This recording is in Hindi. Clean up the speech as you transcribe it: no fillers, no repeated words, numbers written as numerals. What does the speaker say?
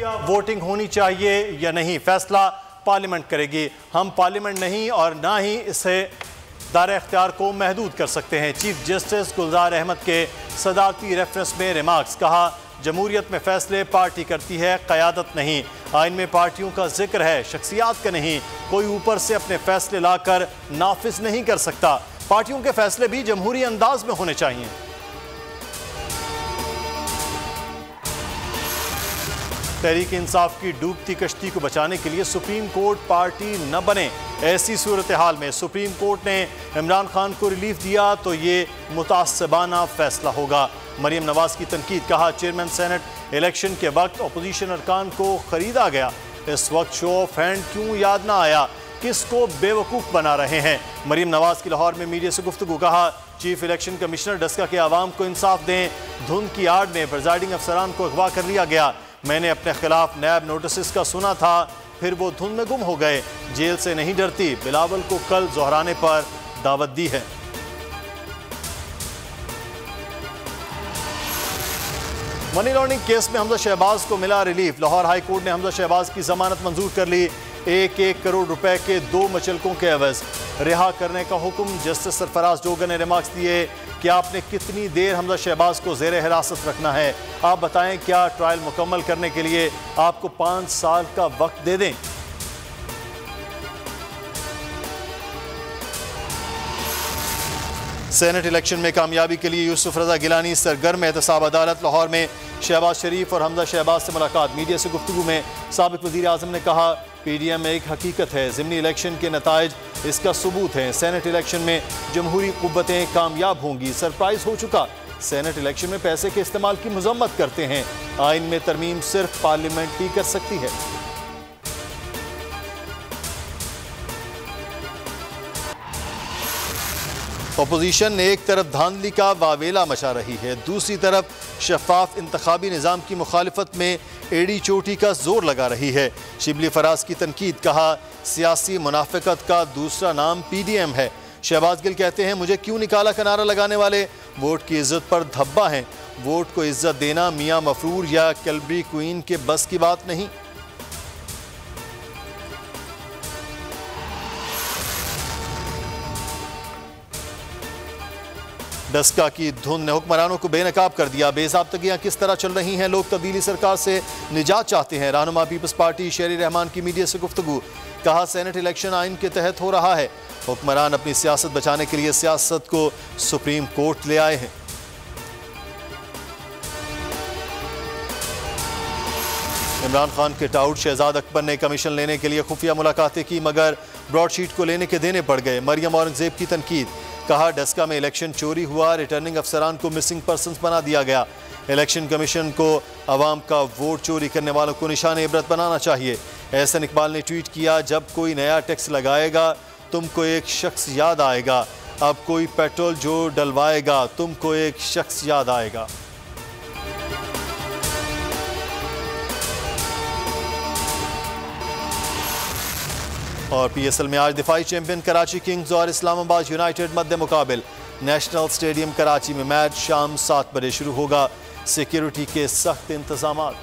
वोटिंग होनी चाहिए या नहीं, फैसला पार्लियामेंट करेगी। हम पार्लियामेंट नहीं और ना ही इसे दायरा इख्तियार को महदूद कर सकते हैं। चीफ जस्टिस गुलजार अहमद के सदारती रेफरेंस में रिमार्क्स, कहा जमहूरियत में फैसले पार्टी करती है, क़यादत नहीं। आइन में पार्टियों का जिक्र है, शख्सियात का नहीं। कोई ऊपर से अपने फैसले लाकर नाफिज नहीं कर सकता। पार्टियों के फैसले भी जमहूरी अंदाज में होने चाहिए। तहरीक इंसाफ की डूबती कश्ती को बचाने के लिए सुप्रीम कोर्ट पार्टी न बने। ऐसी सूरत हाल में सुप्रीम कोर्ट ने इमरान खान को रिलीफ दिया तो ये मुतासबाना फैसला होगा। मरीम नवाज की तनकीद, कहा चेयरमैन सेनेट इलेक्शन के वक्त अपोजिशन अरकान को खरीदा गया। इस वक्त शो ऑफ हैंड क्यों याद ना आया, किसको बेवकूफ़ बना रहे हैं। मरीम नवाज की लाहौर में मीडिया से गुफ्तगू, कहा चीफ इलेक्शन कमिश्नर डस्का के आवाम को इंसाफ दें। धुंध की आड़ में प्रिजाइडिंग अफसरान को अगवा कर लिया गया। मैंने अपने खिलाफ नैब नोटिस का सुना था, फिर वो धुंध में गुम हो गए। जेल से नहीं डरती, बिलावल को कल जोहराने पर दावत दी है। मनी लॉन्ड्रिंग केस में हमजा शहबाज को मिला रिलीफ। लाहौर हाई कोर्ट ने हमजा शहबाज की जमानत मंजूर कर ली। 1-1 करोड़ रुपए के 2 मुचलकों के एवज रिहा करने का हुक्म। जस्टिस सरफराज जोगर ने रिमार्क्स दिए कि आपने कितनी देर हमजा शहबाज को ज़ेर हिरासत रखना है, आप बताएं, क्या ट्रायल मुकम्मल करने के लिए आपको 5 साल का वक्त दे दें। सेनेट इलेक्शन में कामयाबी के लिए यूसुफ रजा गिलानी सरगर्म एहतसाब अदालत। लाहौर में शहबाज शरीफ और हमजा शहबाज से मुलाकात। मीडिया से गुफ्तगू में साबिक वज़ीर आज़म ने कहा PDM एक हकीकत है, ज़िमनी इलेक्शन के नताइज इसका सबूत हैं। सेनेट इलेक्शन में जमहूरी कुव्वतें कामयाब होंगी। सरप्राइज हो चुका, सेनेट इलेक्शन में पैसे के इस्तेमाल की मजम्मत करते हैं। आइन में तरमीम सिर्फ पार्लियामेंट ही कर सकती है। अपोजिशन एक तरफ धांधली का वावेला मचा रही है, दूसरी तरफ शफाफ इंतखाबी निज़ाम की मुखालिफत में एड़ी चोटी का जोर लगा रही है। शिबली फराज की तनकीद, कहा सियासी मुनाफिकत का दूसरा नाम PDM है। शहबाज गिल कहते हैं मुझे क्यों निकाला का नारा लगाने वाले वोट की इज्जत पर धब्बा हैं। वोट को इज्जत देना मियां मफरूर या कैलबरी क्वीन के बस की बात नहीं। डस्का की धुंध ने हुक्मरानों को बेनकाब कर दिया। बेज़ाब्तगियां किस तरह चल रही हैं, लोग तब्दीली सरकार से निजात चाहते हैं। रहनुमा पीपल्स पार्टी शेरी रहमान की मीडिया से गुफ्तगू, कहा सेनेट इलेक्शन आइन के तहत हो रहा है। हुक्मरान अपनी सियासत बचाने के लिए सियासत को सुप्रीम कोर्ट ले आए हैं। इमरान खान के टाउट शहजाद अकबर ने कमीशन लेने के लिए खुफिया मुलाकातें की, मगर ब्रॉडशीट को लेने के देने पड़ गए। मरियम औरंगजेब की तनकीद, कहा डस्का में इलेक्शन चोरी हुआ, रिटर्निंग अफसरान को मिसिंग पर्सन्स बना दिया गया। इलेक्शन कमीशन को अवाम का वोट चोरी करने वालों को निशान इबरत बनाना चाहिए। एहसन इकबाल ने ट्वीट किया, जब कोई नया टैक्स लगाएगा तुमको एक शख्स याद आएगा। अब कोई पेट्रोल जो डलवाएगा तुमको एक शख्स याद आएगा। और PSL में आज दिफाई चैंपियन कराची किंग्स और इस्लामाबाद यूनाइटेड मध्य मुकाबिल। नेशनल स्टेडियम कराची में मैच शाम 7 बजे शुरू होगा। सिक्योरिटी के सख्त इंतजामात।